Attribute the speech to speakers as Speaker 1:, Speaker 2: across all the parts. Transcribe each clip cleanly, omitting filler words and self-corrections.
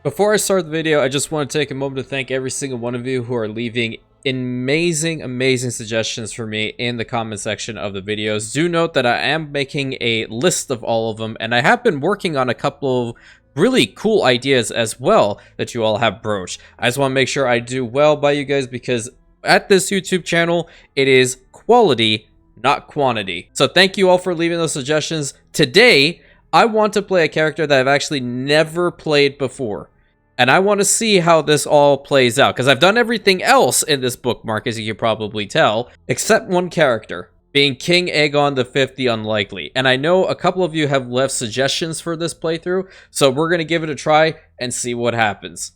Speaker 1: Before I start the video, I just want to take a moment to thank every single one of you who are leaving amazing suggestions for me in the comment section of the videos. Do note that I am making a list of all of them, and I have been working on a couple of really cool ideas as well that you all have broached. I just want to make sure I do well by you guys, because at this YouTube channel, it is quality, not quantity. So thank you all for leaving those suggestions. Today, I want to play a character that I've actually never played before. And I want to see how this all plays out, because I've done everything else in this bookmark, as you can probably tell, except one character, being King Aegon V the Unlikely. And I know a couple of you have left suggestions for this playthrough, so we're going to give it a try and see what happens.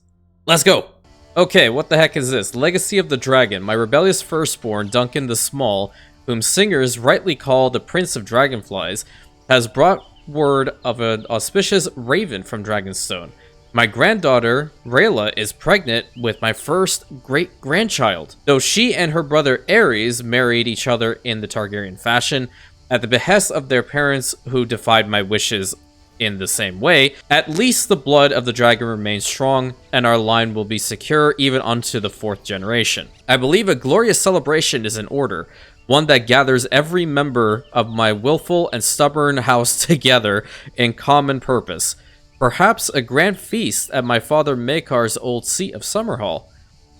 Speaker 1: Let's go! Okay, what the heck is this? Legacy of the Dragon. My rebellious firstborn, Duncan the Small, whom singers rightly call the Prince of Dragonflies, has brought word of an auspicious raven from Dragonstone. My granddaughter, Rayla, is pregnant with my first great-grandchild. Though she and her brother Aerys married each other in the Targaryen fashion, at the behest of their parents who defied my wishes in the same way, at least the blood of the dragon remains strong, and our line will be secure even unto the 4th generation. I believe a glorious celebration is in order, one that gathers every member of my willful and stubborn house together in common purpose. Perhaps a grand feast at my father Maekar's old seat of Summerhall.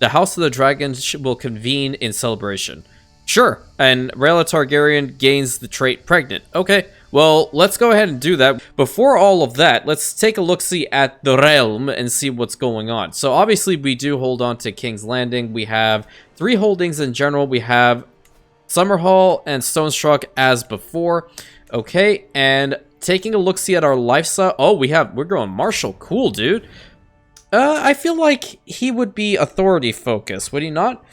Speaker 1: The House of the Dragon will convene in celebration. Sure, and Rhaella Targaryen gains the trait pregnant. Okay, well, let's go ahead and do that. Before all of that, let's take a look-see at the realm and see what's going on. So obviously we do hold on to King's Landing. We have 3 holdings in general. We have Summerhall and Stonestruck as before. Okay, and taking a look-see at our lifestyle. Oh, we're going Marshall. Cool, dude. I feel like he would be authority focused, would he not?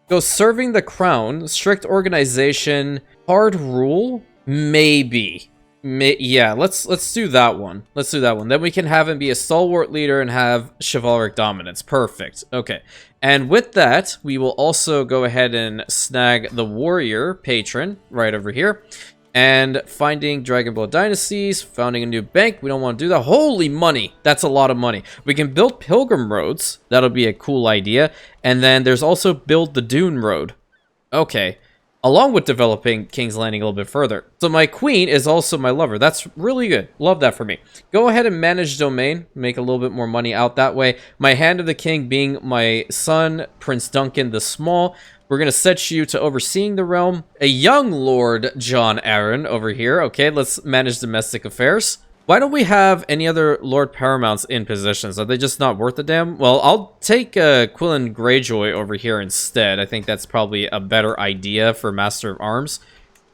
Speaker 1: Go serving the crown, strict organization, hard rule, maybe. Yeah, let's do that one. Let's do that one. Then we can have him be a stalwart leader and have chivalric dominance. Perfect. Okay. And with that, we will also go ahead and snag the warrior patron right over here. And finding Dragonblood dynasties, founding a new bank. We don't want to do that. Holy money! That's a lot of money. We can build pilgrim roads. That'll be a cool idea. And then there's also build the Dune Road. Okay. Along with developing King's Landing a little bit further. So my queen is also my lover. That's really good. Love that for me. Go ahead and manage domain. Make a little bit more money out that way. My hand of the king being my son, Prince Duncan the Small. We're going to set you to overseeing the realm. A young Lord John Arryn over here. Okay, let's manage domestic affairs. Why don't we have any other Lord Paramounts in positions? Are they just not worth a damn? Well, I'll take Quillen Greyjoy over here instead. I think that's probably a better idea for Master of Arms.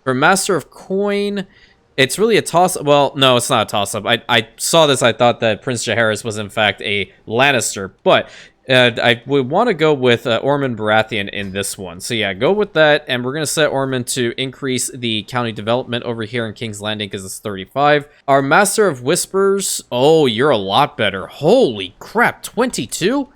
Speaker 1: For Master of Coin, it's really a toss-up. Well, no, it's not a toss-up. I saw this, I thought that Prince Jaehaerys was in fact a Lannister, but I would want to go with Ormond Baratheon in this one. So yeah, go with that, and we're going to set Ormond to increase the county development over here in King's Landing because it's 35. Our Master of Whispers, oh, you're a lot better. Holy crap, 22?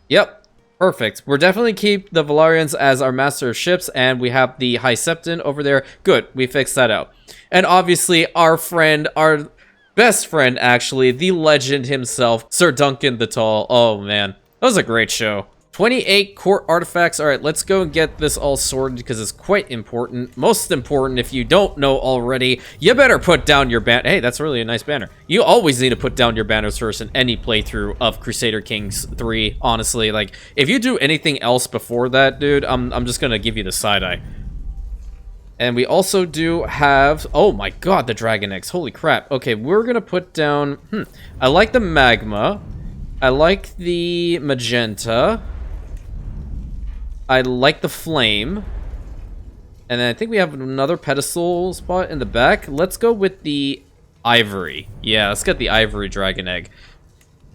Speaker 1: Yep, perfect. We're definitely keep the Velaryons as our Master of Ships, and we have the High Septon over there. Good, we fixed that out. And obviously, our friend, our best friend actually, the legend himself, Sir Duncan the Tall. Oh man. That was a great show. 28 court artifacts. All right, let's go and get this all sorted because it's quite important. Most important, if you don't know already, you better put down your banner. Hey, that's really a nice banner. You always need to put down your banners first in any playthrough of Crusader Kings 3, honestly. Like, if you do anything else before that, dude, I'm just going to give you the side-eye. And we also do have... Oh my god, the Dragon Eggs. Holy crap. Okay, we're going to put down... I like the Magma. I like the magenta. I like the flame. And then I think we have another pedestal spot in the back. Let's go with the ivory. Yeah, let's get the ivory dragon egg.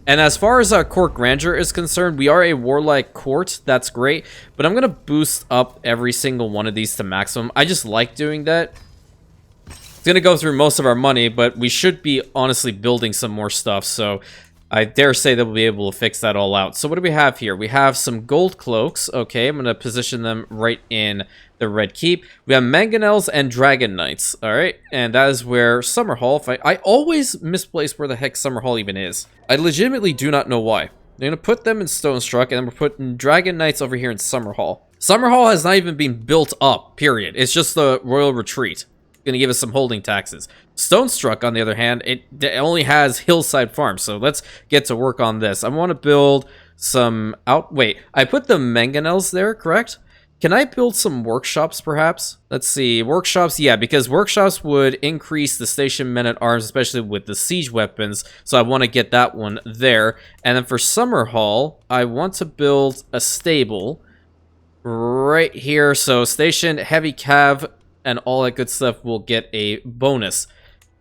Speaker 1: And as far as our court grandeur is concerned, we are a warlike court. That's great. But I'm going to boost up every single one of these to maximum. I just like doing that. It's going to go through most of our money, but we should be honestly building some more stuff. So... I dare say that we'll be able to fix that all out. So what do we have here? We have some gold cloaks. Okay, I'm going to position them right in the Red Keep. We have mangonels and dragon knights. All right, and that is where Summerhall... I always misplace where the heck Summerhall even is. I legitimately do not know why. They're going to put them in Stonestruck, and then we're putting dragon knights over here in Summerhall. Summerhall has not even been built up, period. It's just the royal retreat. Going to give us some holding taxes. Stonestruck, on the other hand, it only has hillside farms, so let's get to work on this. I want to build some wait, I put the mangonels there, correct? Can I build some workshops, perhaps? Let's see, workshops, yeah, because workshops would increase the station men-at-arms, especially with the siege weapons, so I want to get that one there. And then for Summerhall, I want to build a stable right here, so station, heavy cav, and all that good stuff will get a bonus.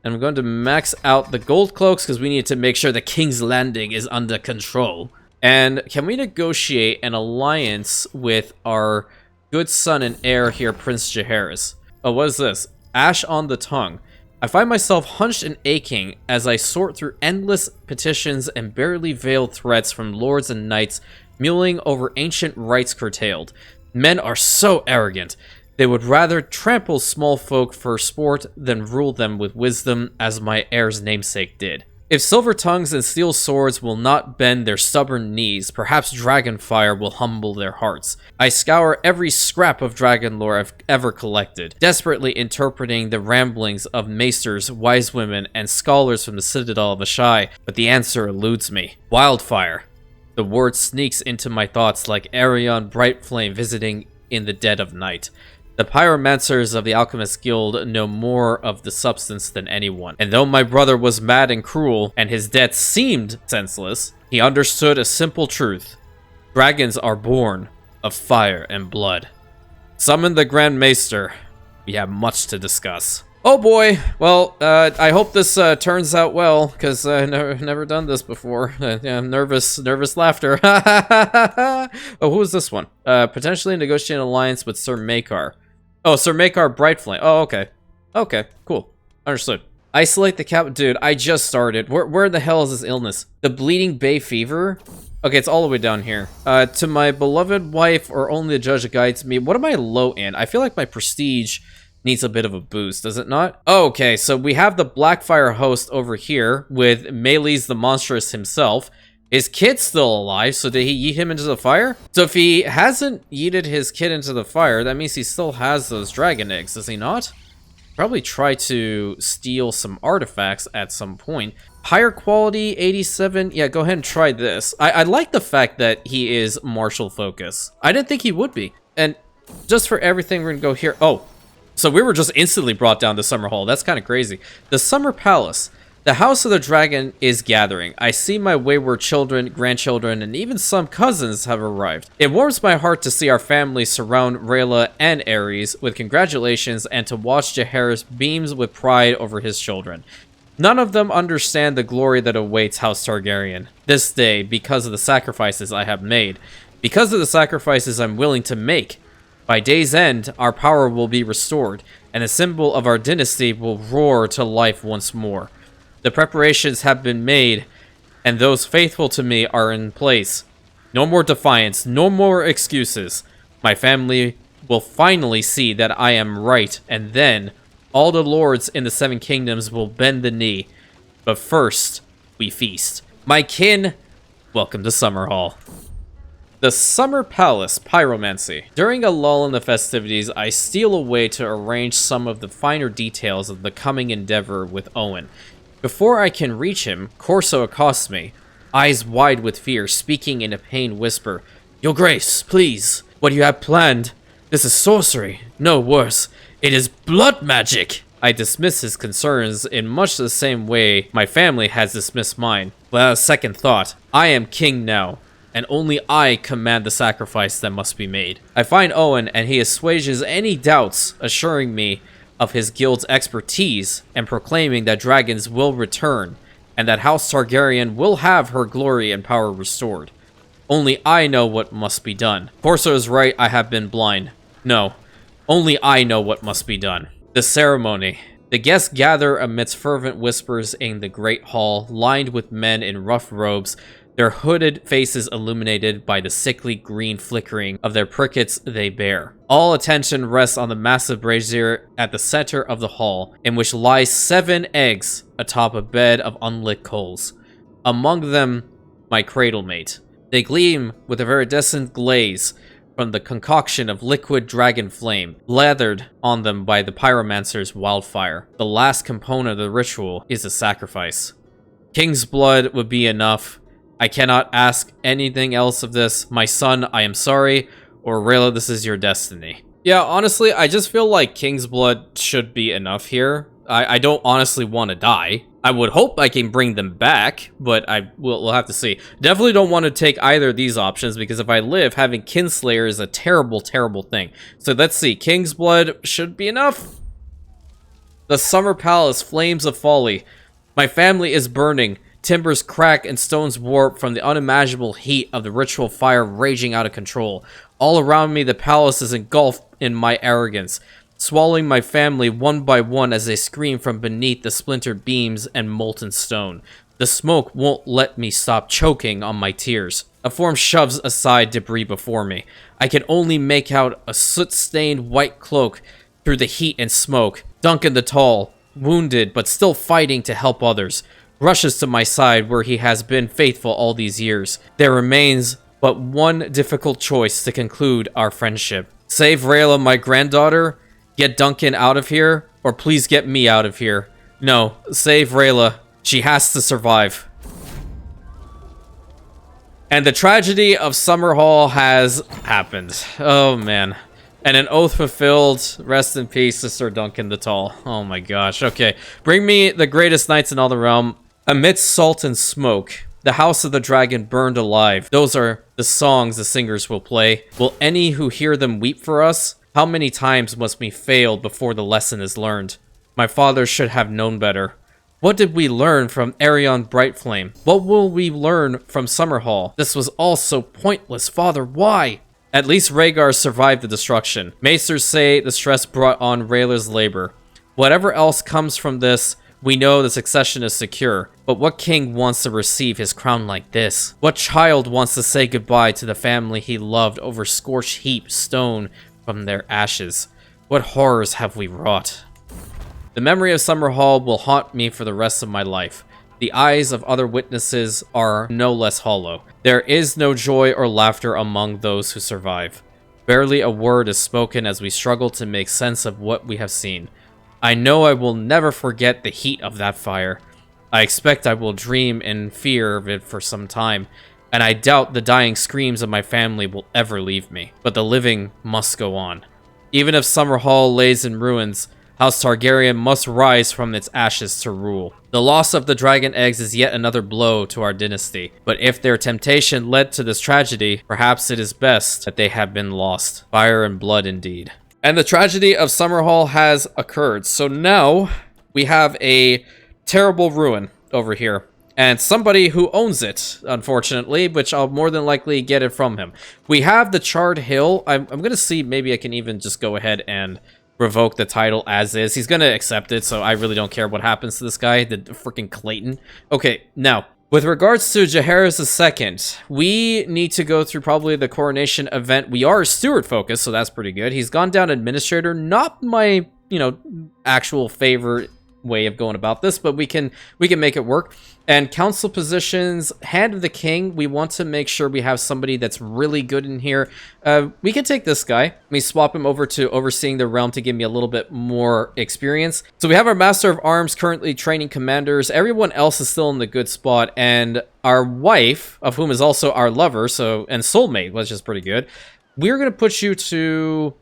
Speaker 1: And I'm going to max out the gold cloaks because we need to make sure the King's Landing is under control. And can we negotiate an alliance with our good son and heir here, Prince Jaehaerys? Oh, what is this? Ash on the tongue. I find myself hunched and aching as I sort through endless petitions and barely veiled threats from lords and knights mulling over ancient rights curtailed. Men are so arrogant. They would rather trample small folk for sport than rule them with wisdom, as my heir's namesake did. If silver tongues and steel swords will not bend their stubborn knees, perhaps dragon fire will humble their hearts. I scour every scrap of dragon lore I've ever collected, desperately interpreting the ramblings of maesters, wise women, and scholars from the Citadel of Ashai, but the answer eludes me. Wildfire. The word sneaks into my thoughts like Arion bright flame visiting in the dead of night. The pyromancers of the Alchemist Guild know more of the substance than anyone. And though my brother was mad and cruel, and his death seemed senseless, he understood a simple truth. Dragons are born of fire and blood. Summon the Grand Maester. We have much to discuss. Oh boy, well, I hope this turns out well, because I've never done this before. Yeah, nervous laughter. Oh, who is this one? Potentially negotiate an alliance with Sir Maekar. Oh, Sir Maekar Brightflame. Oh, okay. Okay, cool. Understood. Isolate the cap. Dude, I just started. Where the hell is this illness? The Bleeding Bay Fever? Okay, it's all the way down here. To my beloved wife, or only the judge that guides me. What am I low in? I feel like my prestige needs a bit of a boost, does it not? Oh, okay, so we have the Blackfyre host over here with Melee's the Monstrous himself. His kid's still alive, so did he yeet him into the fire? So if he hasn't yeeted his kid into the fire, that means he still has those dragon eggs, does he not? Probably try to steal some artifacts at some point. Higher quality, 87. Yeah, go ahead and try this. I like the fact that he is martial focus. I didn't think he would be. And just for everything, we're gonna go here. Oh, so we were just instantly brought down to Summerhall. That's kind of crazy. The Summer Palace. The House of the Dragon is gathering. I see my wayward children, grandchildren, and even some cousins have arrived. It warms my heart to see our family surround Rayla and Ares with congratulations and to watch Jaehaerys beams with pride over his children. None of them understand the glory that awaits House Targaryen this day because of the sacrifices I have made, because of the sacrifices I'm willing to make. By day's end, our power will be restored, and the symbol of our dynasty will roar to life once more. The preparations have been made, and those faithful to me are in place. No more defiance, no more excuses. My family will finally see that I am right, and then all the lords in the Seven Kingdoms will bend the knee. But first, we feast. My kin, welcome to Summerhall. The Summer Palace Pyromancy. During a lull in the festivities, I steal away to arrange some of the finer details of the coming endeavor with Owen. Before I can reach him, Corso accosts me, eyes wide with fear, speaking in a pained whisper. Your Grace, please, what you have planned. This is sorcery. No, worse. It is blood magic. I dismiss his concerns in much the same way my family has dismissed mine. Without a second thought, I am king now, and only I command the sacrifice that must be made. I find Owen, and he assuages any doubts, assuring me of his guild's expertise and proclaiming that dragons will return and that House Targaryen will have her glory and power restored. Only I know what must be done. Corso is right, I have been blind. No, only I know what must be done. The ceremony. The guests gather amidst fervent whispers in the great hall, lined with men in rough robes, their hooded faces illuminated by the sickly green flickering of their prickets they bear. All attention rests on the massive brazier at the center of the hall, in which lie 7 eggs atop a bed of unlit coals. Among them, my cradle mate. They gleam with a iridescent glaze from the concoction of liquid dragon flame, lathered on them by the pyromancer's wildfire. The last component of the ritual is a sacrifice. King's blood would be enough. I cannot ask anything else of this. My son, I am sorry, or Rayla, this is your destiny. Yeah, honestly, I just feel like King's blood should be enough here. I don't honestly want to die. I would hope I can bring them back, but we'll have to see. Definitely don't want to take either of these options, because if I live, having Kinslayer is a terrible, terrible thing. So let's see. King's blood should be enough. The Summer Palace, flames of folly. My family is burning. Timbers crack and stones warp from the unimaginable heat of the ritual fire raging out of control. All around me, the palace is engulfed in my arrogance, swallowing my family one by one as they scream from beneath the splintered beams and molten stone. The smoke won't let me stop choking on my tears. A form shoves aside debris before me. I can only make out a soot-stained white cloak through the heat and smoke. Duncan the Tall, wounded but still fighting to help others, rushes to my side where he has been faithful all these years. There remains but one difficult choice to conclude our friendship. Save Rayla, my granddaughter, get Duncan out of here, or please get me out of here. No, save Rayla. She has to survive. And the tragedy of Summerhall has happened. Oh, man. And an oath fulfilled. Rest in peace, Sister Duncan the Tall. Oh my gosh. Okay. Bring me the greatest knights in all the realm. Amidst salt and smoke, the house of the dragon burned alive. Those are the songs the singers will play. Will any who hear them weep for us? How many times must we fail before the lesson is learned? My father should have known better. What did we learn from Arion Brightflame? What will we learn from Summerhall? This was all so pointless, Father, why? At least Rhaegar survived the destruction. Maesters say the stress brought on Rhaelar's labor. Whatever else comes from this, we know the succession is secure. But what king wants to receive his crown like this? What child wants to say goodbye to the family he loved over scorched heap stone from their ashes? What horrors have we wrought? The memory of Summerhall will haunt me for the rest of my life. The eyes of other witnesses are no less hollow. There is no joy or laughter among those who survive. Barely a word is spoken as we struggle to make sense of what we have seen. I know I will never forget the heat of that fire. I expect I will dream in fear of it for some time, and I doubt the dying screams of my family will ever leave me. But the living must go on. Even if Summerhall lays in ruins, House Targaryen must rise from its ashes to rule. The loss of the dragon eggs is yet another blow to our dynasty, but if their temptation led to this tragedy, perhaps it is best that they have been lost. Fire and blood indeed. And the tragedy of Summerhall has occurred, so now we have a terrible ruin over here. And somebody who owns it, unfortunately, which I'll more than likely get it from him. We have the Charred Hill. I'm going to see maybe I can even just go ahead and revoke the title as is. He's going to accept it, so I really don't care what happens to this guy, the freaking Clayton. Okay, now, with regards to Jaehaerys II, we need to go through probably the coronation event. We are steward focused, so that's pretty good. He's gone down administrator, not my, actual favorite way of going about this, but we can make it work. And council positions, Hand of the King, we want to make sure we have somebody that's really good in here. We can take this guy. Let me swap him over to overseeing the realm to give me a little bit more experience. So we have our Master of Arms currently training commanders. Everyone else is still in the good spot, and our wife, of whom is also our lover, and soulmate, which is pretty good. We're going to put you to...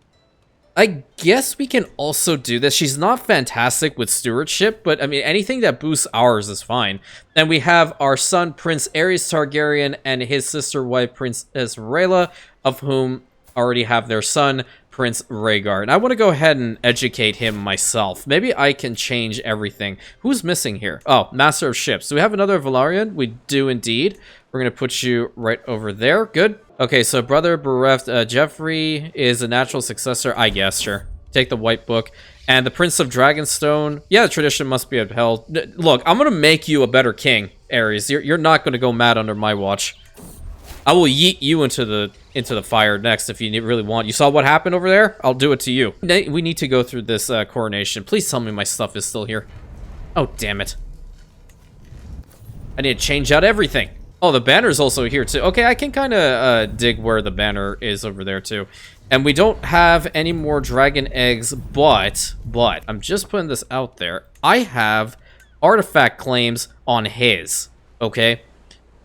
Speaker 1: I guess we can also do this. She's not fantastic with stewardship, but I mean, anything that boosts ours is fine. And we have our son, Prince Aerys Targaryen, and his sister wife, Princess Rhaela, of whom already have their son, Prince Rhaegar. And I want to go ahead and educate him myself. Maybe I can change everything. Who's missing here? Oh, Master of Ships. Do we have another Valyrian? We do indeed. We're going to put you right over there. Good. Okay, so brother bereft Jeffrey is a natural successor, I guess, sure. take the white book. And the Prince of Dragonstone, yeah, the tradition must be upheld. Look, I'm gonna make you a better king, Ares. You're not gonna go mad under my watch. I will yeet you into the fire next if you really want. You saw what happened over there? I'll do it to you. We need to go through this coronation. Please tell me my stuff is still here. Oh, damn it. I need to change out everything. Oh, the banner's also here too. Okay, I can kind of dig where the banner is over there too. And we don't have any more dragon eggs, but I'm just putting this out there. I have artifact claims on his, okay?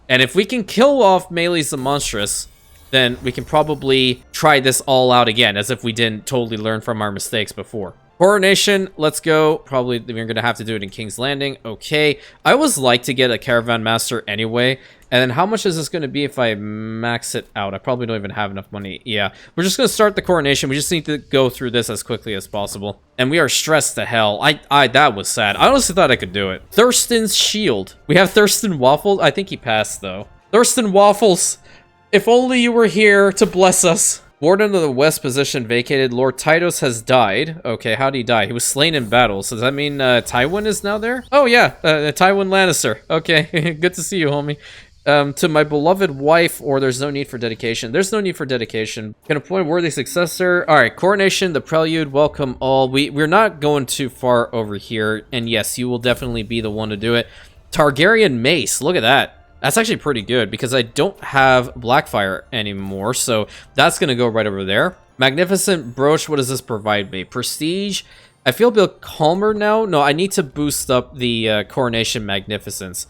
Speaker 1: And if we can kill off Melee's the Monstrous, then we can probably try this all out again, as if we didn't totally learn from our mistakes before. Coronation, let's go. Probably we're going to have to do it in King's Landing. Okay. I always like to get a Caravan Master anyway. And then how much is this going to be if I max it out? I probably don't even have enough money. Yeah. We're just going to start the coronation. We just need to go through this as quickly as possible. And we are stressed to hell. That was sad. I honestly thought I could do it. Thurston's Shield. We have Thurston Waffles. I think he passed, though. Thurston Waffles. If only you were here to bless us. Warden of the West position vacated. Lord Tytos has died. Okay, how did he die? He was slain in battle. So does that mean Tywin is now there? Oh, yeah. Tywin Lannister. Okay, good to see you, homie. To my beloved wife, or there's no need for dedication. There's no need for dedication. Can appoint a worthy successor. All right, coronation, the prelude, welcome all. We're not going too far over here. And yes, you will definitely be the one to do it. Targaryen Mace, look at that. That's actually pretty good because I don't have Blackfyre anymore, so that's going to go right over there. Magnificent Brooch, what does this provide me? Prestige. I feel a bit calmer now. No, I need to boost up the Coronation Magnificence.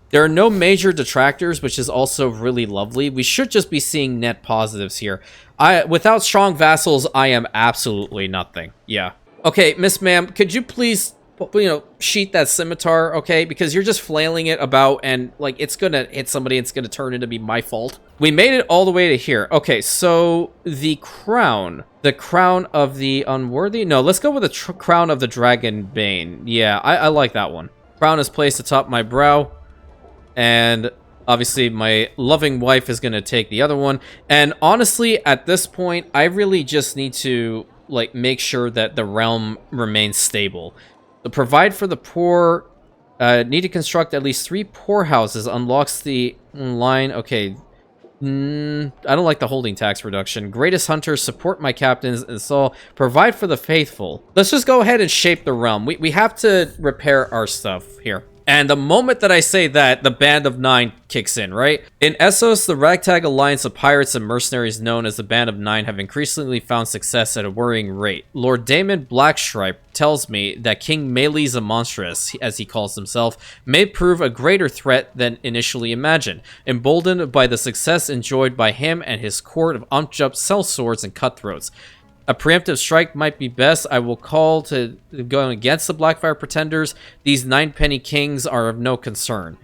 Speaker 1: There are no major detractors, which is also really lovely. We should just be seeing net positives here. Without strong vassals, I am absolutely nothing. Yeah. Okay, Miss Ma'am, could you please, you know, sheath that scimitar, okay? Because you're just flailing it about and, like, it's gonna hit somebody and it's gonna turn into be my fault. We made it all the way to here. Okay, so the crown of the unworthy? No, let's go with the crown of the Dragonbane. Yeah, I like that one. Crown is placed atop my brow. And obviously my loving wife is going to take the other one. And honestly, at this point, I really just need to, like, make sure that the realm remains stable. The provide for the poor, need to construct at least 3 poorhouses, unlocks the line. Okay. I don't like the holding tax reduction. Greatest hunters, support my captains, install, provide for the faithful. Let's just go ahead and shape the realm. We have to repair our stuff here. And the moment that I say that, the Band of Nine kicks in, right? In Essos, the ragtag alliance of pirates and mercenaries known as the Band of Nine have increasingly found success at a worrying rate. Lord Daemon Blackstripe tells me that King Melee's the Monstrous, as he calls himself, may prove a greater threat than initially imagined, emboldened by the success enjoyed by him and his court of unjust sellswords and cutthroats. A preemptive strike might be best. I will call to go against the Blackfyre pretenders. These 9-penny kings are of no concern.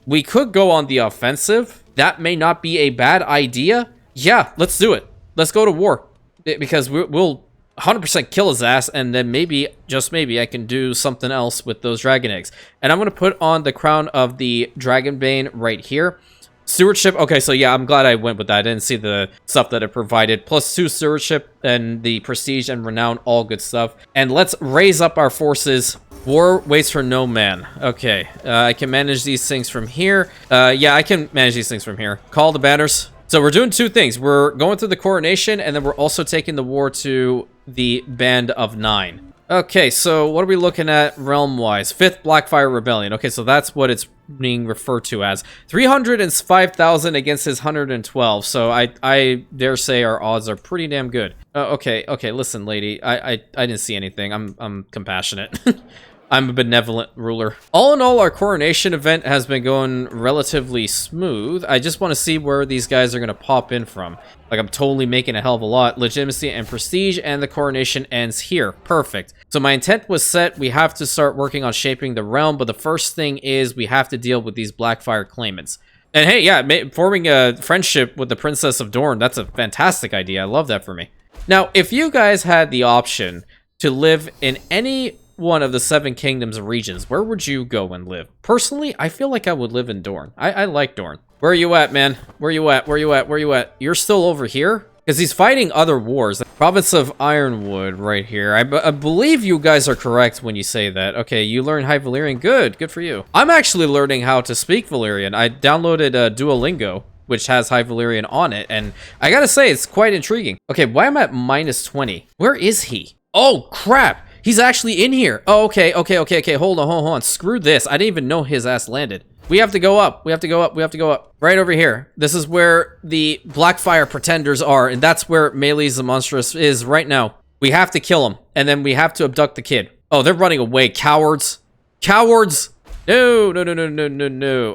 Speaker 1: We could go on the offensive. That may not be a bad idea. Yeah, let's do it. Let's go to war. Because we'll 100% kill his ass, and then maybe, just maybe, I can do something else with those dragon eggs. And I'm going to put on the crown of the Dragonbane right here. Stewardship, okay, so yeah, I'm glad I went with that. I didn't see the stuff that it provided. +2 stewardship and the prestige and renown, all good stuff. And let's raise up our forces. War waits for no man. Okay, I can manage these things from here. Yeah, I can manage these things from here. Call the banners. So we're doing 2 things. We're going through the coronation, and then we're also taking the war to the Band of Nine. Okay, so what are we looking at realm-wise? 5th Blackfyre Rebellion. Okay, so that's what it's being referred to as. 305,000 against his 112. So I dare say our odds are pretty damn good. Okay, listen, lady. I didn't see anything. I'm compassionate. I'm a benevolent ruler. All in all, our coronation event has been going relatively smooth. I just want to see where these guys are going to pop in from. Like, I'm totally making a hell of a lot. Legitimacy and prestige, and the coronation ends here. Perfect. So my intent was set. We have to start working on shaping the realm, but the first thing is we have to deal with these Blackfyre claimants. And hey, yeah, forming a friendship with the Princess of Dorne, that's a fantastic idea. I love that for me. Now, if you guys had the option to live in any one of the 7 kingdoms regions, where would you go and live? Personally, I feel like I would live in Dorne. I like Dorne. Where are you at, man? Where you at? You're still over here? Because he's fighting other wars. Province of Ironwood right here. I believe you guys are correct when you say that. Okay, you learn High Valyrian. Good for you. I'm actually learning how to speak Valyrian. I downloaded Duolingo, which has High Valyrian on it, and I gotta say, it's quite intriguing. Okay, why am I at minus 20? Where is he? Oh, crap! He's actually in here! Oh, okay, hold on. Screw this, I didn't even know his ass landed. We have to go up, we have to go up. Right over here. This is where the Blackfyre pretenders are, and that's where Melee's the Monstrous is right now. We have to kill him, and then we have to abduct the kid. Oh, they're running away, cowards! Cowards! No.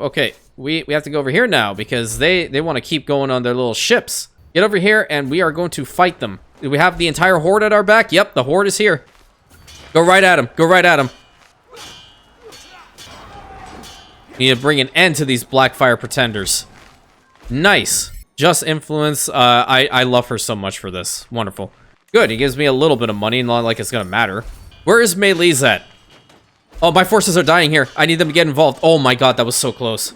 Speaker 1: Okay. We have to go over here now because they want to keep going on their little ships. Get over here and we are going to fight them. Do we have the entire horde at our back? Yep, the horde is here. Go right at him. Go right at him. We need to bring an end to these Blackfyre pretenders. Nice. Just influence. I love her so much for this. Wonderful. Good. He gives me a little bit of money, not like it's going to matter. Where is Melee's at? Oh, my forces are dying here. I need them to get involved. Oh my god, that was so close.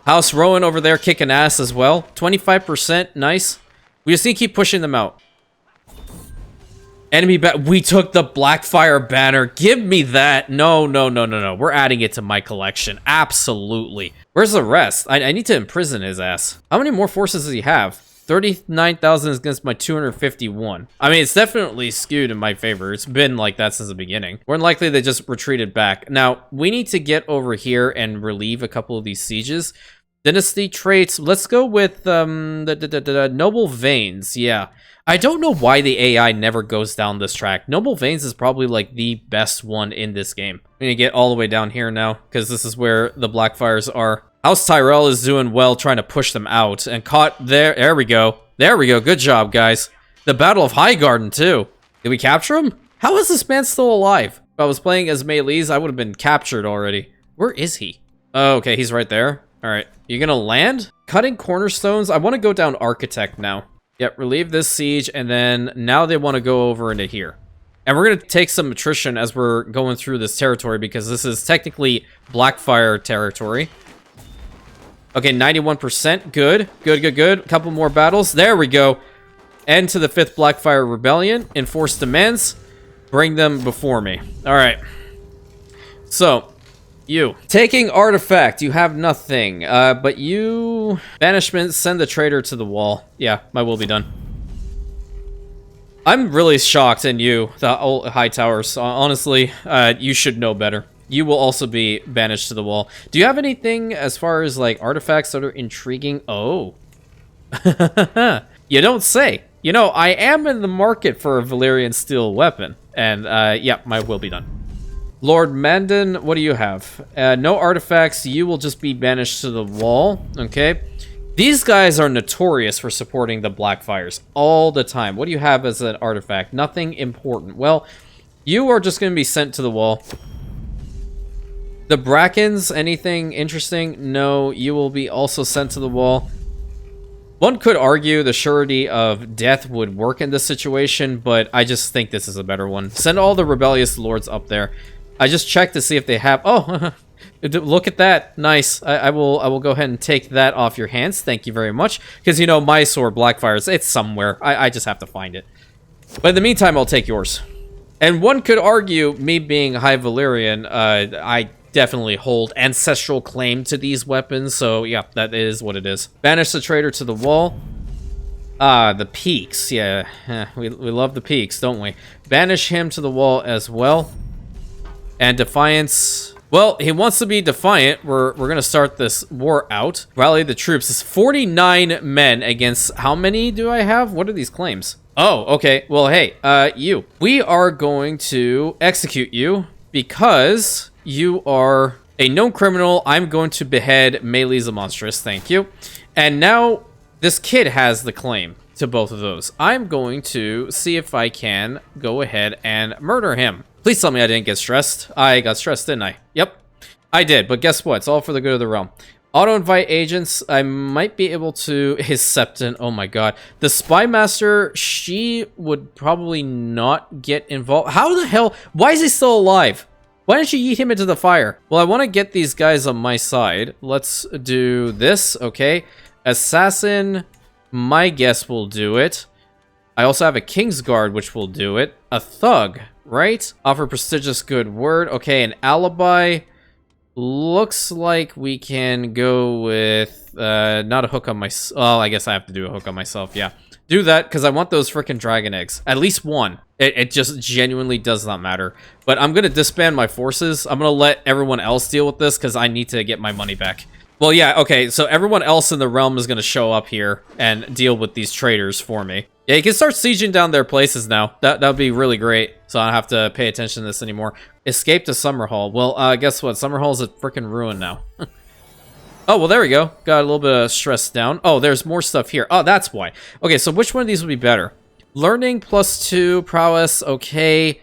Speaker 1: House Rowan over there kicking ass as well. 25%, nice. We just need to keep pushing them out. Enemy we took the Blackfyre banner. Give me that. No. We're adding it to my collection. Absolutely. Where's the rest? I need to imprison his ass. How many more forces does he have? 39,000 against my 251. I mean, it's definitely skewed in my favor. It's been like that since the beginning. More than likely, they just retreated back. Now, we need to get over here and relieve a couple of these sieges. Dynasty traits. Let's go with the Noble Veins. Yeah. I don't know why the AI never goes down this track. Noble Veins is probably like the best one in this game. I'm gonna get all the way down here now because this is where the Blackfyres are. House Tyrell is doing well trying to push them out and caught there. There we go. Good job, guys. The Battle of Highgarden too. Did we capture him? How is this man still alive? If I was playing as Melee's, I would have been captured already. Where is he? Oh, okay, he's right there. All right, you gonna land? Cutting cornerstones. I want to go down Architect now. Yep, relieve this siege, and then now they want to go over into here. And we're going to take some attrition as we're going through this territory, because this is technically Blackfyre territory. Okay, 91%. Good. A couple more battles. There we go. End to the 5th Blackfyre Rebellion. Enforce demands. Bring them before me. All right. So, you. Taking artifact. You have nothing. But you... Banishment. Send the traitor to the wall. Yeah, my will be done. I'm really shocked in you, the old high towers. Honestly, you should know better. You will also be banished to the wall. Do you have anything as far as, like, artifacts that are intriguing? Oh. You don't say. You know, I am in the market for a Valyrian steel weapon. And, yeah, my will be done. Lord Mandan, what do you have? No artifacts. You will just be banished to the wall. Okay. These guys are notorious for supporting the Blackfyres all the time. What do you have as an artifact? Nothing important. Well, you are just going to be sent to the wall. The Brackens, anything interesting? No, you will be also sent to the wall. One could argue the surety of death would work in this situation, but I just think this is a better one. Send all the rebellious lords up there. I just checked to see if they have... Oh, look at that. Nice. I will go ahead and take that off your hands. Thank you very much. Because, you know, my sword, Blackfyre's, it's somewhere. I just have to find it. But in the meantime, I'll take yours. And one could argue, me being High Valyrian, I definitely hold ancestral claim to these weapons. So, yeah, that is what it is. Banish the traitor to the wall. The peaks. Yeah, we love the peaks, don't we? Banish him to the wall as well. And Defiance... Well, he wants to be defiant. We're going to start this war out. Rally the troops. It's 49 men against... How many do I have? What are these claims? Oh, okay. Well, hey, you. We are going to execute you because you are a known criminal. I'm going to behead Melee's the Monstrous. Thank you. And now this kid has the claim to both of those. I'm going to see if I can go ahead and murder him. Please tell me I didn't get stressed. I got stressed, didn't I? Yep, I did. But guess what? It's all for the good of the realm. Auto-invite agents. I might be able to... His Septon. Oh my god. The Spy Master, she would probably not get involved. How the hell... Why is he still alive? Why didn't you yeet him into the fire? Well, I want to get these guys on my side. Let's do this, okay? Assassin... My guess will do it. I also have a Kingsguard, which will do it. A Thug, right? Offer prestigious good word. Okay, an Alibi. Looks like we can go with, not a hook on myself. Oh, I guess I have to do a hook on myself, yeah. Do that, because I want those freaking dragon eggs. At least one. It just genuinely does not matter. But I'm going to disband my forces. I'm going to let everyone else deal with this, because I need to get my money back. Well, yeah, okay, so everyone else in the realm is going to show up here and deal with these traitors for me. Yeah, you can start sieging down their places now. That would be really great, so I don't have to pay attention to this anymore. Escape to Summerhall. Well, guess what? Summerhall's a freaking ruin now. Oh, well, there we go. Got a little bit of stress down. Oh, there's more stuff here. Oh, that's why. Okay, so which one of these would be better? Learning +2, prowess, okay.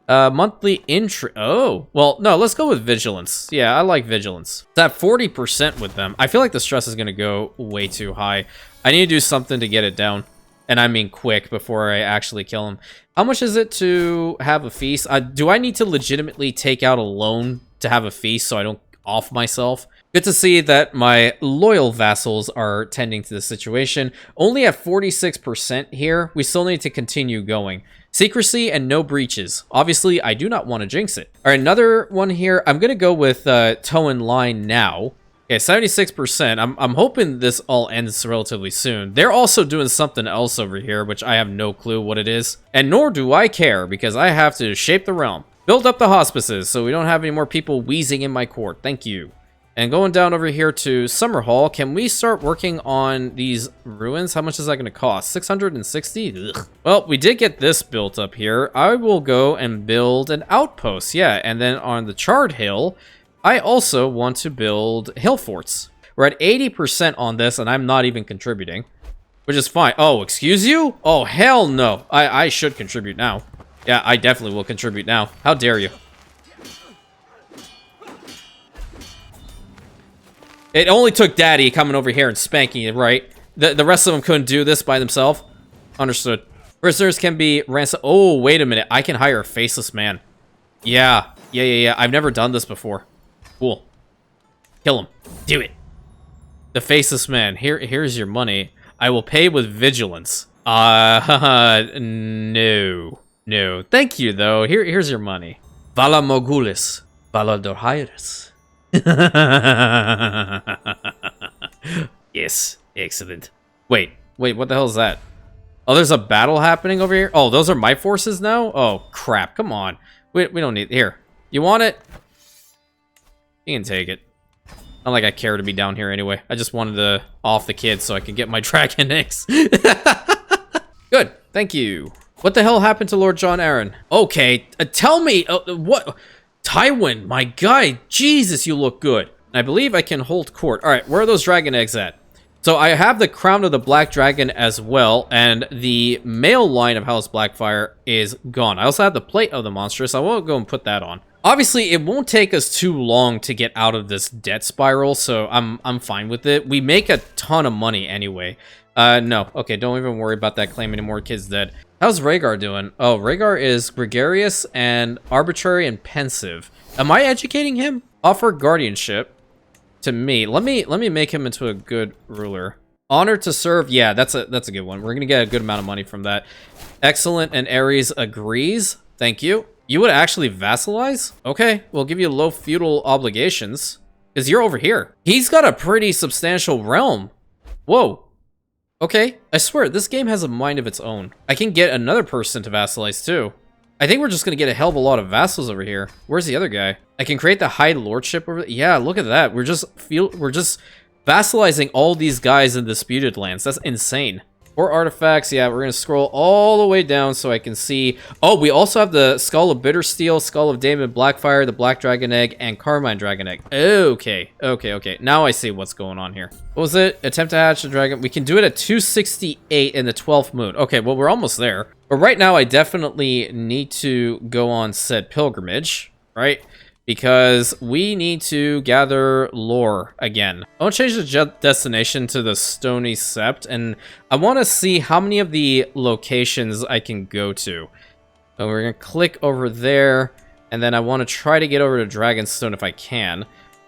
Speaker 1: Monthly entry. Oh, well, no, let's go with vigilance. Yeah, I like vigilance. It's at 40% with them. I feel like the stress is going to go way too high. I need to do something to get it down. And I mean quick before I actually kill him. How much is it to have a feast? Do I need to legitimately take out a loan to have a feast so I don't off myself? Good to see that my loyal vassals are tending to the situation. Only at 46% here. We still need to continue going. Secrecy and no breaches. Obviously, I do not want to jinx it. All right, another one here. I'm going to go with toe in line now. Okay, 76%. I'm hoping this all ends relatively soon. They're also doing something else over here, which I have no clue what it is. And nor do I care, because I have to shape the realm. Build up the hospices, so we don't have any more people wheezing in my court. Thank you. And going down over here to Summerhall, can we start working on these ruins? How much is that going to cost? 660? Ugh. Well, we did get this built up here. I will go and build an outpost, yeah. And then on the Charred Hill, I also want to build hill forts. We're at 80% on this, and I'm not even contributing, which is fine. Oh, excuse you? Oh, hell no. I should contribute now. Yeah, I definitely will contribute now. How dare you? It only took Daddy coming over here and spanking it, right? The rest of them couldn't do this by themselves. Understood. Prisoners can be ransomed. Oh, wait a minute. I can hire a faceless man. Yeah. I've never done this before. Cool. Kill him. Do it. The faceless man. Here's your money. I will pay with vigilance. No. No. Thank you, though. Here's your money. Vala Mogulis. Vala Dorhairis. Yes. Excellent. Wait, what the hell is that? Oh, there's a battle happening over here? Oh, those are my forces now? Oh, crap. Come on. We don't need... Here. You want it? You can take it. Not like I care to be down here anyway. I just wanted to off the kids so I could get my dragon eggs. Good. Thank you. What the hell happened to Lord John Aaron? Okay. Tell me. What? Tywin, my guy. Jesus, you look good. I believe I can hold court. All right. Where are those dragon eggs at? So I have the crown of the Black Dragon as well, and the male line of House Blackfyre is gone. I also have the plate of the monstrous. I won't go and put that on. Obviously, it won't take us too long to get out of this debt spiral, so I'm fine with it. We make a ton of money anyway. No. Okay, don't even worry about that claim anymore. Kid's dead. How's Rhaegar doing? Oh, Rhaegar is gregarious and arbitrary and pensive. Am I educating him? Offer guardianship to me. Let me make him into a good ruler. Honor to serve. Yeah, that's a good one. We're gonna get a good amount of money from that. Excellent, and Ares agrees. Thank you. You would actually vassalize? Okay, we'll give you low feudal obligations because you're over here. He's got a pretty substantial realm. Whoa. Okay, I swear this game has a mind of its own. I can get another person to vassalize too. I think we're just gonna get a hell of a lot of vassals over here. Where's the other guy? I can create the high lordship over there. Yeah, look at that. We're just vassalizing all these guys in disputed lands. That's insane. Or artifacts. Yeah, we're gonna scroll all the way down so I can see. Oh, we also have the Skull of Bittersteel, Skull of Daemon Blackfyre, the Black Dragon Egg, and Carmine Dragon Egg. Okay. Now I see what's going on here. What was it? Attempt to hatch the dragon. We can do it at 268 in the 12th moon. Okay, well, we're almost there. But right now, I definitely need to go on said pilgrimage, right? Because we need to gather lore again. I want to change the destination to the Stony Sept, and I want to see how many of the locations I can go to. So we're going to click over there, and then I want to try to get over to Dragonstone if I can.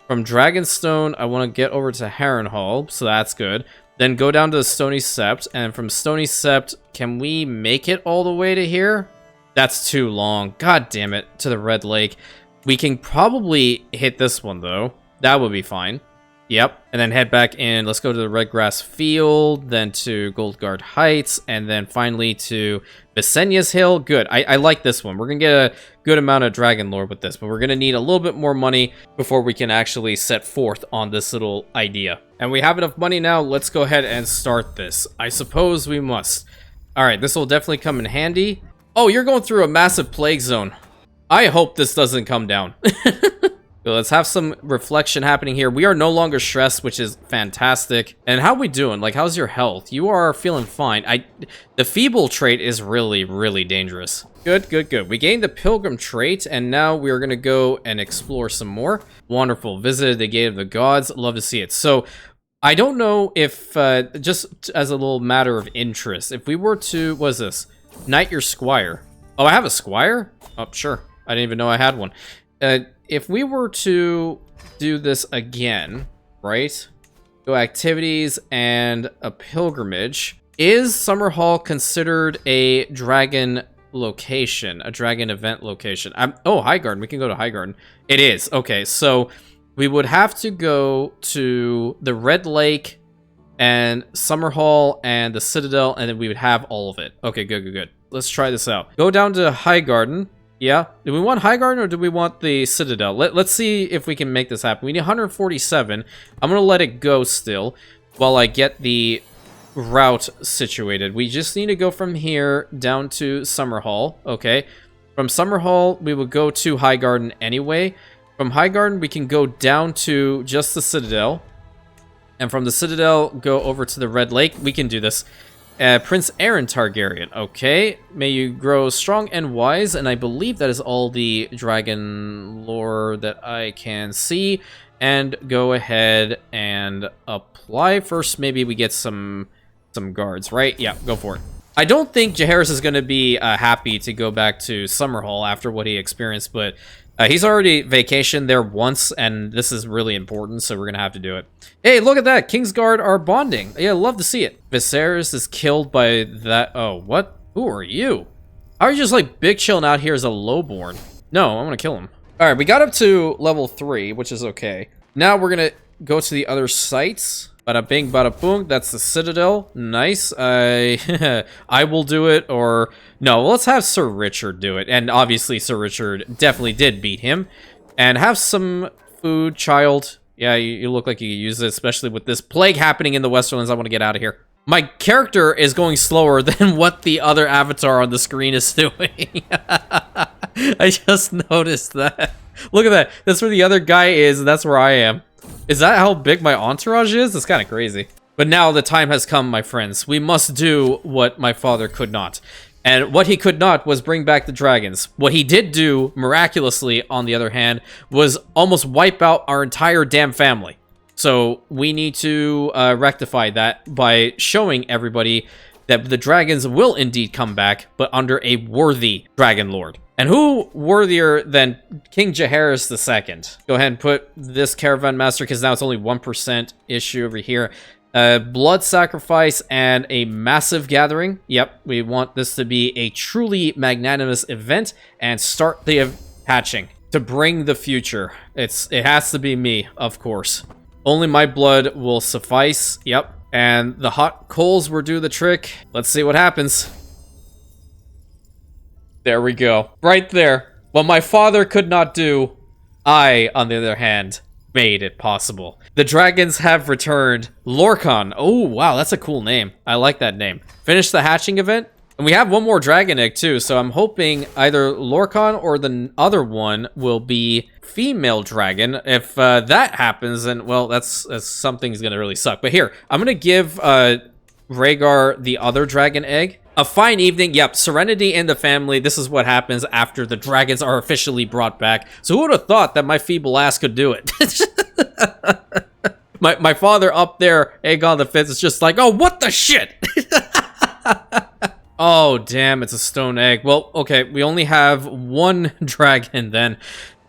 Speaker 1: From Dragonstone, I want to get over to Harrenhal, so that's good. Then go down to the Stony Sept, and from Stony Sept, can we make it all the way to here? That's too long. God damn it, to the Red Lake. We can probably hit this one, though. That would be fine. Yep. And then head back in. Let's go to the Redgrass Field, then to Goldguard Heights, and then finally to Visenia's Hill. Good. I like this one. We're going to get a good amount of Dragon Lore with this, but we're going to need a little bit more money before we can actually set forth on this little idea. And we have enough money now. Let's go ahead and start this. I suppose we must. All right, this will definitely come in handy. Oh, you're going through a massive plague zone. I hope this doesn't come down. So let's have some reflection happening here. We are no longer stressed, which is fantastic. And how we doing? Like, how's your health? You are feeling fine. The feeble trait is really, really dangerous. Good, good, good. We gained the pilgrim trait, and now we are going to go and explore some more. Wonderful. Visited the Gate of the Gods. Love to see it. So I don't know if, just as a little matter of interest, if we were to, what is this? Knight your squire. Oh, I have a squire? Oh, sure. I didn't even know I had one. If we were to do this again, right? Go activities and a pilgrimage. Is Summerhall considered a dragon location? A dragon event location? Oh, Highgarden. We can go to Highgarden. It is. Okay, so we would have to go to the Red Lake and Summerhall and the Citadel, and then we would have all of it. Okay, good, good, good. Let's try this out. Go down to Highgarden. Yeah. Do we want Highgarden or do we want the Citadel? Let's see if we can make this happen. We need 147. I'm going to let it go still while I get the route situated. We just need to go from here down to Summerhall. Okay. From Summerhall, we will go to Highgarden anyway. From Highgarden, we can go down to just the Citadel. And from the Citadel, go over to the Red Lake. We can do this. Prince Aaron Targaryen. Okay. May you grow strong and wise. And I believe that is all the dragon lore that I can see. And go ahead and apply. First, maybe we get some guards, right? Yeah, go for it. I don't think Jaehaerys is going to be happy to go back to Summerhall after what he experienced, but he's already vacationed there once, and this is really important, so we're going to have to do it. Hey, look at that! Kingsguard are bonding. Yeah, love to see it. Viserys is killed by that... Oh, what? Who are you? How are you just, like, big chilling out here as a lowborn? No, I'm going to kill him. Alright, we got up to level 3, which is okay. Now we're going to go to the other sites. Bada bing, bada boom. That's the Citadel. Nice. I will do it, or... No, let's have Sir Richard do it. And obviously, Sir Richard definitely did beat him. And have some food, child. Yeah, you look like you could use it, especially with this plague happening in the Westerlands. I want to get out of here. My character is going slower than what the other avatar on the screen is doing. I just noticed that. Look at that. That's where the other guy is, and that's where I am. Is that how big my entourage is? It's kind of crazy. But now the time has come, my friends. We must do what my father could not. And what he could not was bring back the dragons. What he did do, miraculously, on the other hand, was almost wipe out our entire damn family. So we need to rectify that by showing everybody that the dragons will indeed come back, but under a worthy dragon lord. And who worthier than King Jaehaerys II? Go ahead and put this caravan master, because now it's only 1% issue over here. Blood sacrifice and a massive gathering. Yep, we want this to be a truly magnanimous event and start the hatching to bring the future. It has to be me, of course. Only my blood will suffice. Yep. And the hot coals will do the trick. Let's see what happens. There we go. Right there. What my father could not do, I, on the other hand, made it possible. The dragons have returned. Lorcan. Oh, wow, that's a cool name. I like that name. Finish the hatching event. And we have one more dragon egg, too, so I'm hoping either Lorcan or the other one will be female dragon. If that happens, then, well, that's something's gonna really suck. But here, I'm gonna give Rhaegar the other dragon egg. A fine evening. Yep, serenity in the family. This is what happens after the dragons are officially brought back. So who would have thought that my feeble ass could do it? my father up there, Aegon V, is just like, oh, what the shit? Oh, damn, it's a stone egg. Well, okay, we only have one dragon then.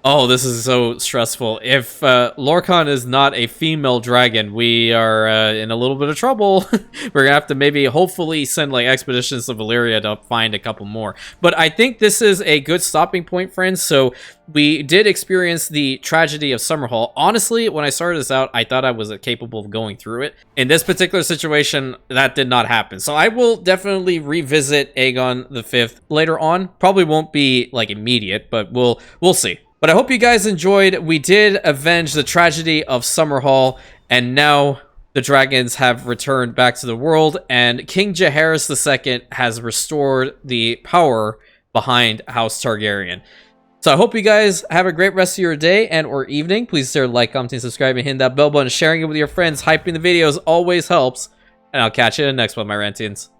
Speaker 1: Oh, this is so stressful. If Lorcan is not a female dragon, we are in a little bit of trouble. We're gonna have to maybe, hopefully, send like expeditions to Valyria to find a couple more. But I think this is a good stopping point, friends. So we did experience the tragedy of Summerhall. Honestly, when I started this out, I thought I was capable of going through it. In this particular situation, that did not happen. So I will definitely revisit Aegon V later on. Probably won't be like immediate, but we'll see. But I hope you guys enjoyed. We did avenge the tragedy of Summerhall, and now the dragons have returned back to the world, and King Jaehaerys II has restored the power behind House Targaryen. So I hope you guys have a great rest of your day and or evening. Please consider like, commenting, subscribing, hitting that bell button, sharing it with your friends. Hyping the videos always helps. And I'll catch you in the next one, my Rantians.